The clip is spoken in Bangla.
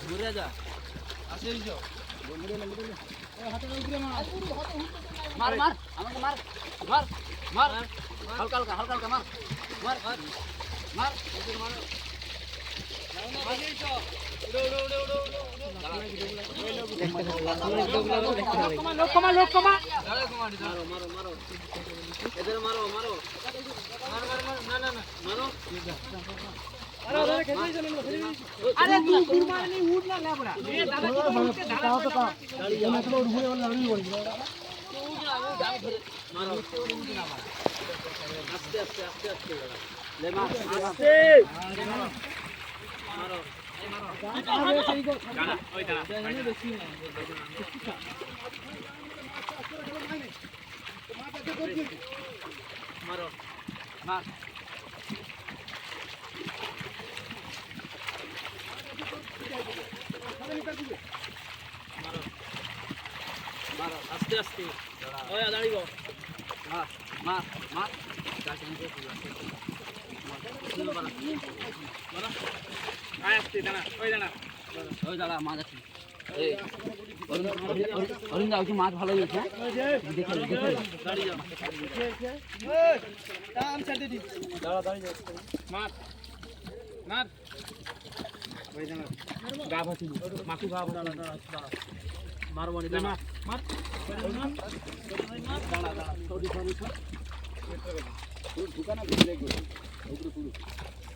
ঘুরে যা আসেই যাও মার মার আমাকে মার মার মার হালকা হালকা হালকা হালকা মার মার মার মার মার লোক কমা মারো মারো এদের মারো মারো মার মার মার না না না মারো আরে তুই দূর মারনি উঠ না লাবড়া এ দাদা কি উঠতে ধারা দাঁড়িয়ে না তো উড়ে বলে দাঁড়িয়ে বলি মারো আস্তে আস্তে আস্তে আস্তে লে মার আস্তে মারো আরে সেই গো জানা ওই জানা বেশি না মারো মার মারো মারো আস্তে আস্তে ওই দাঁড়িয়ে মার মার মার কাছে নিয়ে মারো আয় আস্তে দাঁড়া ওই দাঁড়া মাছ আছে এই অরিন্দা ওই মাছ ভালো হয়েছে দেখে দেখে দাঁড়িয়ে যাও টান ছেড়ে দি দাঁড়িয়ে যাও মার মার ওই দাঁড়া গা ভাসি মাকু গা ভাসি মার বনি দাঁড়া মার দাঁড়া দাঁড়া সরি সরি ঢুকানা ঘুরে গেল ওগুলো পুরো